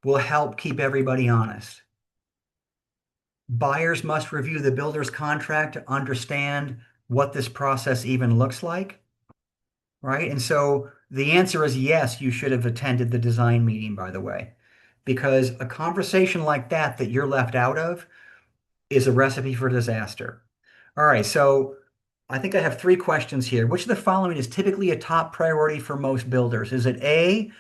will help keep everybody honest. Buyers must review the builder's contract to understand what this process even looks like. right? And so the answer is yes, you should have attended the design meeting, by the way, because a conversation like that you're left out of is a recipe for disaster. All right, so I think I have three questions here. Which of the following is typically a top priority for most builders? Is it A,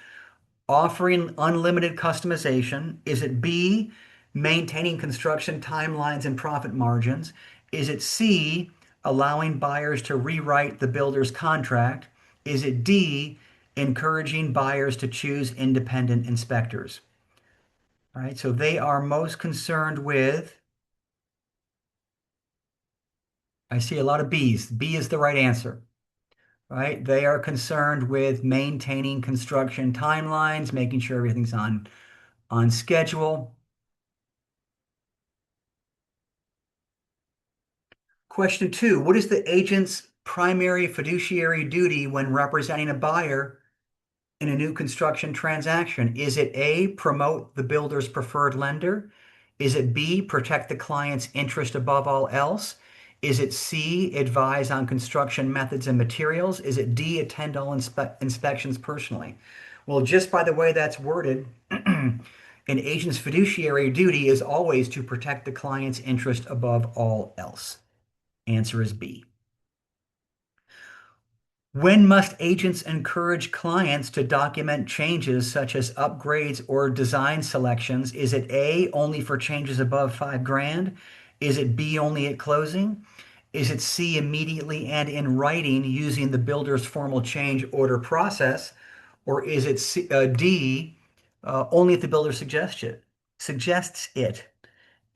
offering unlimited customization? Is it B, maintaining construction timelines and profit margins? Is it C, allowing buyers to rewrite the builder's contract? Is it D, encouraging buyers to choose independent inspectors? All right, so they are most concerned with, I see a lot of B's. B is the right answer, right? They are concerned with maintaining construction timelines, making sure everything's on schedule. Question two, what is the agent's primary fiduciary duty when representing a buyer in a new construction transaction? Is it A, promote the builder's preferred lender? Is it B, protect the client's interest above all else? Is it C, advise on construction methods and materials? Is it D, attend all inspections personally? Well, just by the way that's worded, an agent's fiduciary duty is always to protect the client's interest above all else. Answer is B. When must agents encourage clients to document changes such as upgrades or design selections? Is it A, only for changes above 5 grand? Is it B, only at closing? Is it C, immediately and in writing using the builder's formal change order process? Or is it D, only if the builder suggests it?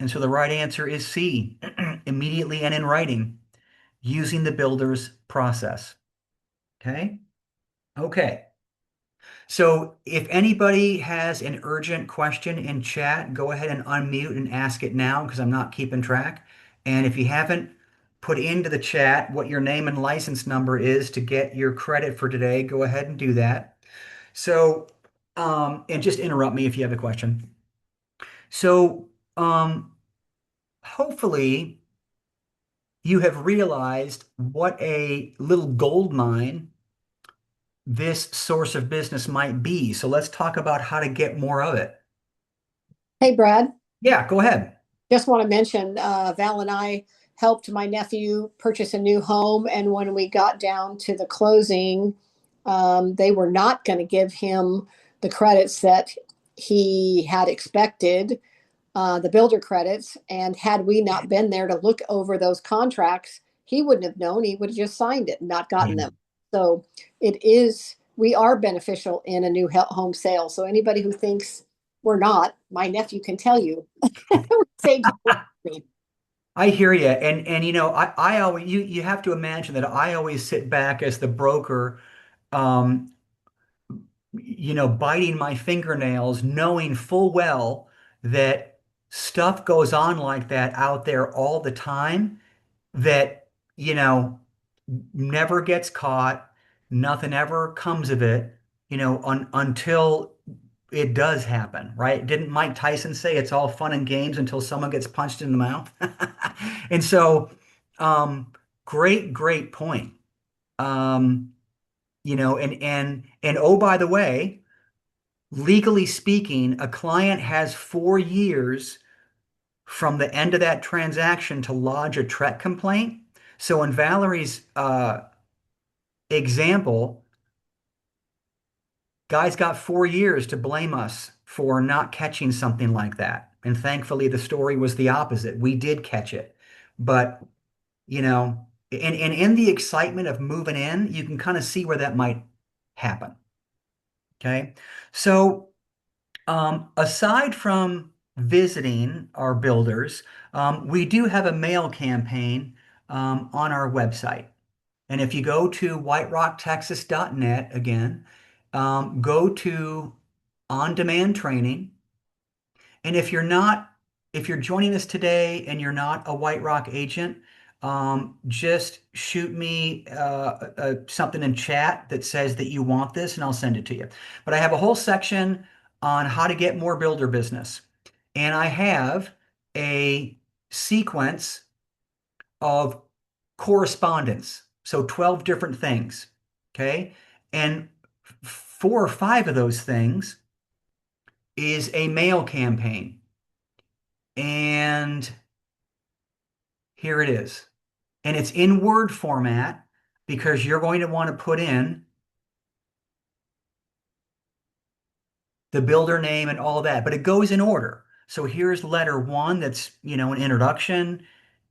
And so the right answer is C, immediately and in writing using the builder's process. Okay. Okay. So if anybody has an urgent question in chat, go ahead and unmute and ask it now because I'm not keeping track. And if you haven't put into the chat what your name and license number is to get your credit for today, go ahead and do that. So, and just interrupt me if you have a question. So, hopefully you have realized what a little gold mine this source of business might be. So let's talk about how to get more of it. Hey, Brad, Yeah, go ahead. just want to mention Val and I helped my nephew purchase a new home. And when we got down to the closing, they were not going to give him the credits that he had expected, the builder credits. And had we not been there to look over those contracts, he wouldn't have known. He would have just signed it and not gotten them. So we are beneficial in a new home sale. So anybody who thinks we're not, my nephew can tell you. Saved me. I hear you. And I always you have to imagine that I always sit back as the broker, um, biting my fingernails, knowing full well that stuff goes on like that out there all the time that, never gets caught, nothing ever comes of it, until it does happen, right? Didn't Mike Tyson say it's all fun and games until someone gets punched in the mouth? And so, um, great point. Um, and oh, by the way, legally speaking, a client has 4 years from the end of that transaction to lodge a TREC complaint. So in Valerie's example, guy's got 4 years to blame us for not catching something like that. And thankfully, the story was the opposite. We did catch it. But, and in the excitement of moving in, you can kind of see where that might happen. Okay. So, aside from visiting our builders, we do have a mail campaign on our website. And if you go to whiterocktexas.net again, go to on-demand training. And if you're joining us today and you're not a White Rock agent, just shoot me something in chat that says that you want this and I'll send it to you. But I have a whole section on how to get more builder business. And I have a sequence of correspondence. So 12 different things. Okay. And four or five of those things is a mail campaign. And here it is. And it's in Word format because you're going to want to put in the builder name and all that, but it goes in order. So here's letter one, that's, an introduction.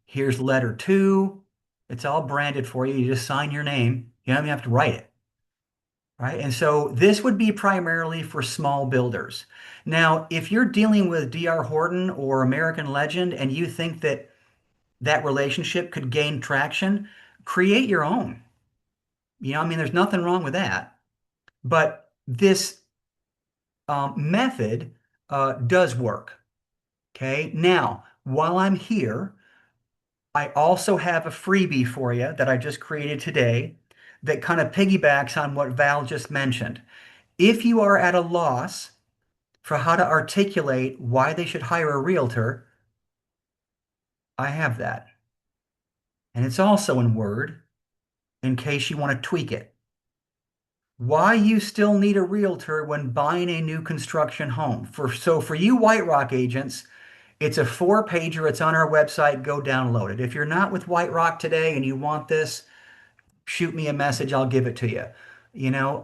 Here's letter two. It's all branded for you. You just sign your name. You don't even have to write it. Right. And so this would be primarily for small builders. Now, if you're dealing with D.R. Horton or American Legend and you think that that relationship could gain traction, create your own. I mean, there's nothing wrong with that. But this method does work. Okay. Now, while I'm here, I also have a freebie for you that I just created today that kind of piggybacks on what Val just mentioned. If you are at a loss for how to articulate why they should hire a realtor, I have that. And it's also in Word in case you want to tweak it. Why you still need a realtor when buying a new construction home. So for you White Rock agents, it's a 4-pager. It's on our website. Go download it. If you're not with White Rock today and you want this, shoot me a message. I'll give it to you.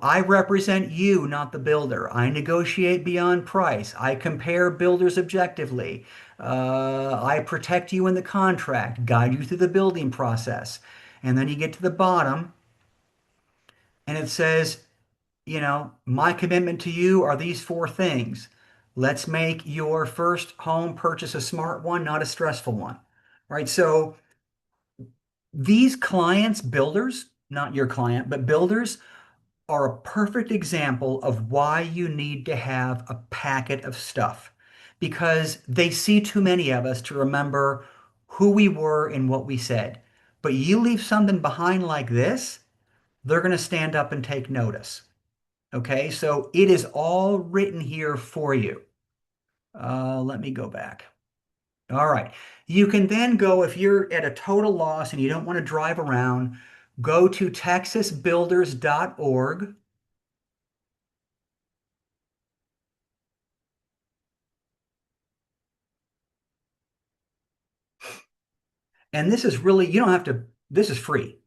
I represent you, not the builder. I negotiate beyond price. I compare builders objectively. I protect you in the contract, guide you through the building process. And then you get to the bottom and it says, my commitment to you are these 4 things. Let's make your first home purchase a smart one, not a stressful one. Right? So these clients, builders, not your client, but builders are a perfect example of why you need to have a packet of stuff because they see too many of us to remember who we were and what we said. But you leave something behind like this, they're going to stand up and take notice. Okay, so it is all written here for you. Let me go back. All right. You can then go, if you're at a total loss and you don't want to drive around, go to texasbuilders.org. And this is really, you don't have to, this is free.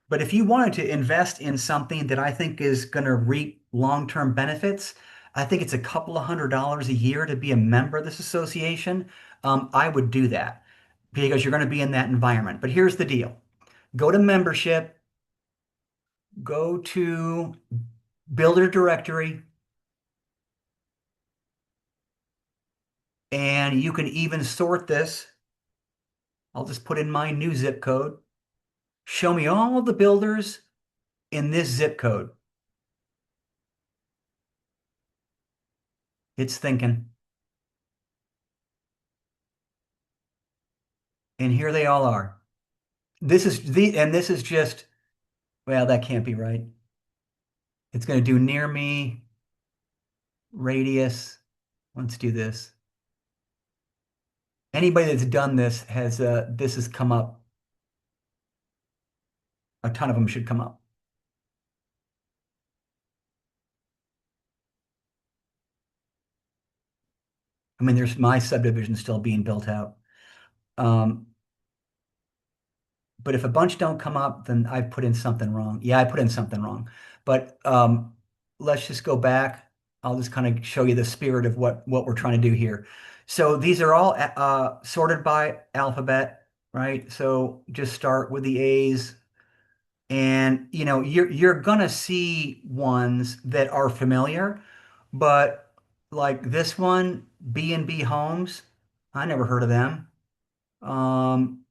But if you wanted to invest in something that I think is going to reap long-term benefits, I think it's a couple of $100s a year to be a member of this association. I would do that because you're going to be in that environment. But here's the deal. Go to membership, go to builder directory, and you can even sort this. I'll just put in my new zip code. Show me all the builders in this zip code. It's thinking. And here they all are. This is just, well, that can't be right. It's going to do near me, radius. Let's do this. Anybody that's done this has come up. A ton of them should come up. I mean, there's my subdivision still being built out. But if a bunch don't come up, then I put in something wrong. Yeah, I put in something wrong. But let's just go back. I'll just kind of show you the spirit of what we're trying to do here. So these are all sorted by alphabet, right? So just start with the A's. And you're gonna see ones that are familiar, but like this one, B&B Homes, I never heard of them. Um,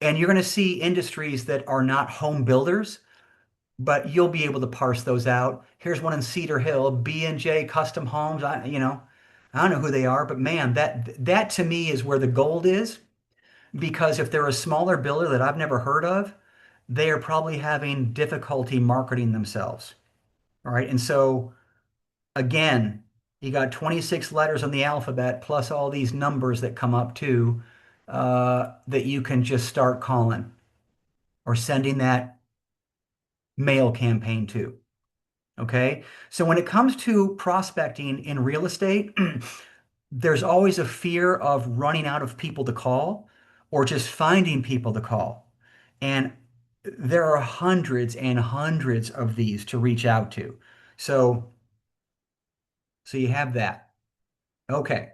and you're gonna see industries that are not home builders, but you'll be able to parse those out. Here's one in Cedar Hill, B&J Custom Homes. I don't know who they are, but man, that to me is where the gold is, because if they're a smaller builder that I've never heard of, they are probably having difficulty marketing themselves. All right. And so again, you got 26 letters on the alphabet plus all these numbers that come up too, that you can just start calling or sending that mail campaign too. Okay. So when it comes to prospecting in real estate, there's always a fear of running out of people to call or just finding people to call. And there are hundreds and hundreds of these to reach out to. So, so you have that. Okay.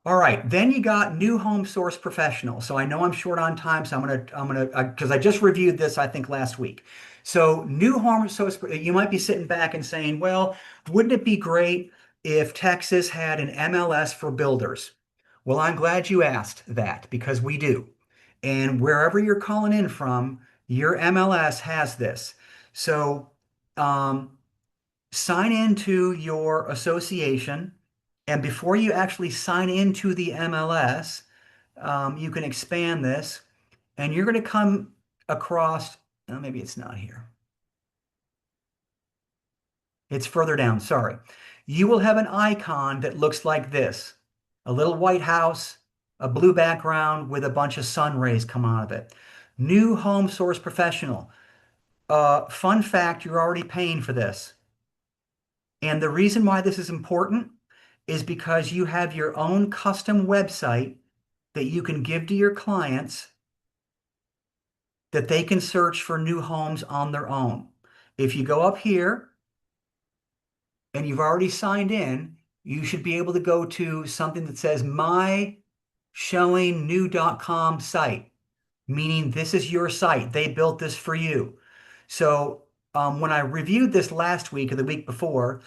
All right, then you got new home source professional. So I know I'm short on time, so because I just reviewed this, I think last week. So new home source, you might be sitting back and saying, well, wouldn't it be great if Texas had an MLS for builders? Well, I'm glad you asked that because we do. And wherever you're calling in from, your MLS has this. So um, sign into your association. And before you actually sign into the MLS, you can expand this and you're going to come across, oh, maybe it's not here. It's further down, sorry. You will have an icon that looks like this, a little white house, a blue background with a bunch of sun rays come out of it. New home source professional. Fun fact, you're already paying for this. And the reason why this is important is because you have your own custom website that you can give to your clients that they can search for new homes on their own. If you go up here and you've already signed in, you should be able to go to something that says my showingnew.com site, meaning this is your site. They built this for you. So when I reviewed this last week or the week before,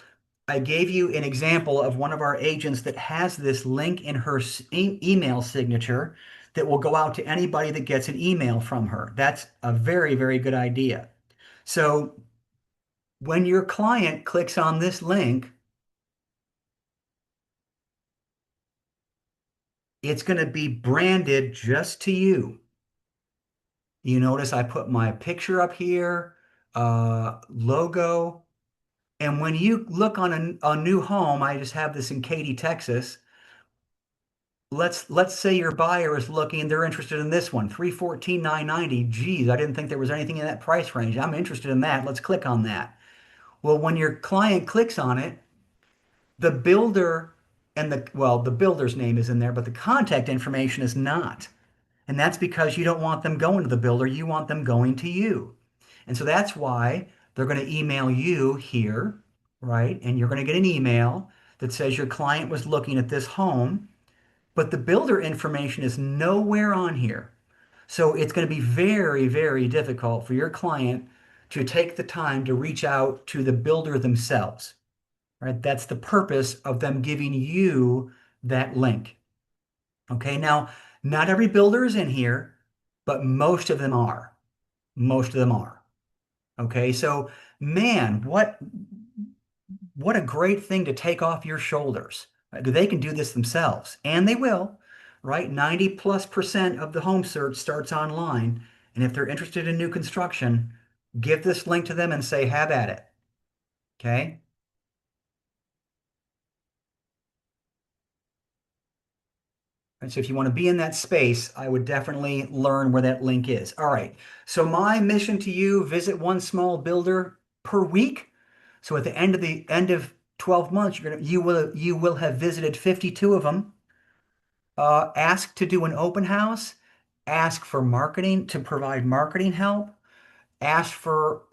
I gave you an example of one of our agents that has this link in her email signature that will go out to anybody that gets an email from her. That's a very, very good idea. So when your client clicks on this link, it's going to be branded just to you. You notice I put my picture up here, logo. And when you look on a new home, I just have this in Katy, Texas. Let's say your buyer is looking, they're interested in this one, 314,990. Geez, I didn't think there was anything in that price range. I'm interested in that. Let's click on that. Well, when your client clicks on it, the builder and the builder's name is in there, but the contact information is not. And that's because you don't want them going to the builder, you want them going to you. And so that's why they're going to email you here, right? And you're going to get an email that says your client was looking at this home, but the builder information is nowhere on here. So it's going to be very, very difficult for your client to take the time to reach out to the builder themselves, right? That's the purpose of them giving you that link. Okay, now, not every builder is in here, but most of them are. Most of them are. Okay, so man, what a great thing to take off your shoulders. They can do this themselves, and they will, right? 90+% of the home search starts online. And if they're interested in new construction, give this link to them and say, have at it. Okay. And so if you want to be in that space, I would definitely learn where that link is. All right. So my mission to you, visit one small builder per week. So at the end of 12 months, you will have visited 52 of them. Ask to do an open house, ask for marketing to provide marketing help, ask for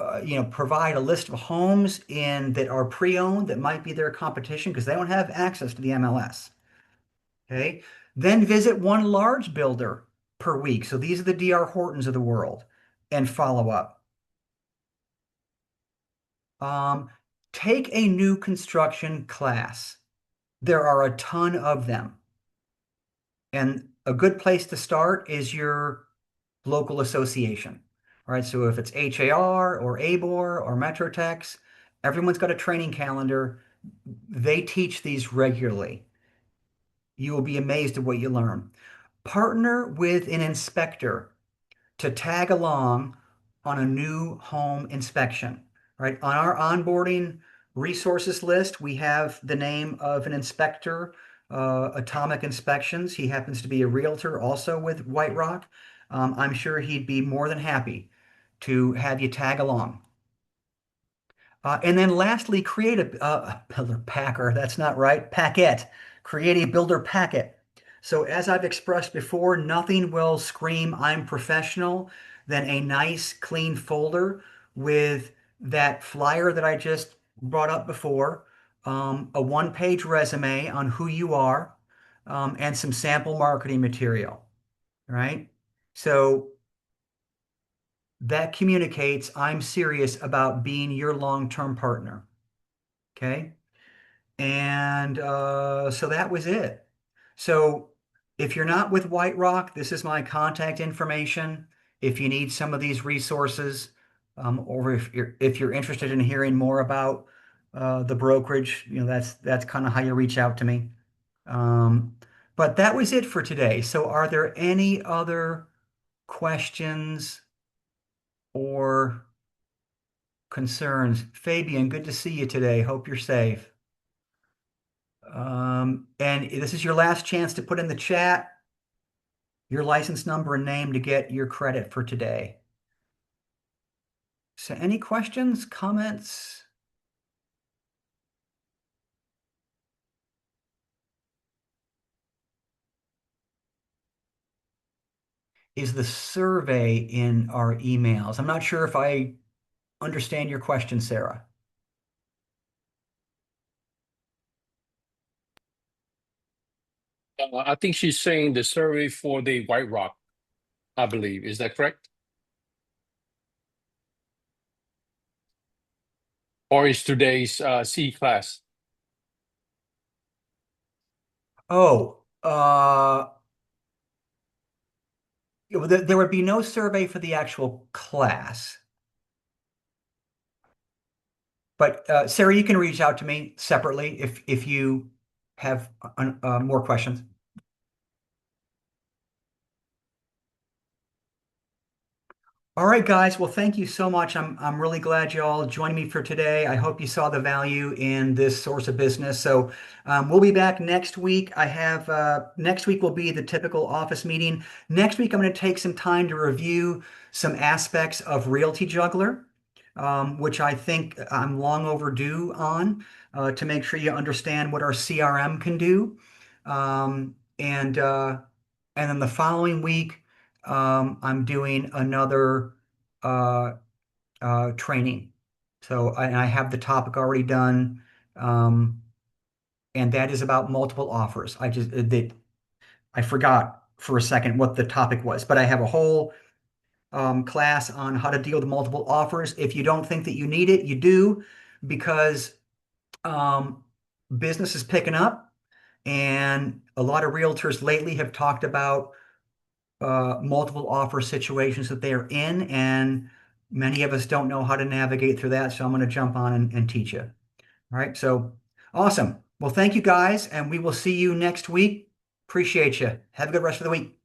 provide a list of homes in that are pre-owned that might be their competition because they don't have access to the MLS. Okay. Then visit one large builder per week. So these are the D.R. Hortons of the world and follow up. Take a new construction class. There are a ton of them. And a good place to start is your local association. All right. So if it's HAR or ABOR or Metrotex, everyone's got a training calendar. They teach these regularly. You will be amazed at what you learn. Partner with an inspector to tag along on a new home inspection, right? On our onboarding resources list, we have the name of an inspector, Atomic Inspections. He happens to be a realtor also with White Rock. I'm sure he'd be more than happy to have you tag along. And then lastly, create a builder packer. That's not right. Packet. Create a builder packet. So as I've expressed before, nothing will scream I'm professional than a nice clean folder with that flyer that I just brought up before, a one-page resume on who you are, and some sample marketing material, right? So that communicates I'm serious about being your long-term partner. Okay. And so that was it. So if you're not with White Rock, this is my contact information. If you need some of these resources, or if you're interested in hearing more about the brokerage, that's kind of how you reach out to me. Um, but that was it for today. So are there any other questions or concerns? Fabian, good to see you today. Hope you're safe. And this is your last chance to put in the chat your license number and name to get your credit for today. So any questions, comments? Is the survey in our emails? I'm not sure if I understand your question, Sarah. I think she's saying the survey for the White Rock, I believe. Is that correct? Or is today's C class? Oh, there would be no survey for the actual class. But Sarah, you can reach out to me separately if you have more questions. All right, guys. Well, thank you so much. I'm really glad you all joined me for today. I hope you saw the value in this source of business. So we'll be back next week. I have next week will be the typical office meeting. Next week, I'm going to take some time to review some aspects of Realty Juggler, which I think I'm long overdue on, to make sure you understand what our CRM can do. And then the following week, I'm doing another uh, training. So I have the topic already done, and that is about multiple offers. I forgot for a second what the topic was, but I have a whole class on how to deal with multiple offers. If you don't think that you need it, you do, because um, business is picking up, and a lot of realtors lately have talked about multiple offer situations that they are in, and many of us don't know how to navigate through that. So I'm going to jump on and teach you. All right. So awesome. Well, thank you guys, and we will see you next week. Appreciate you. Have a good rest of the week.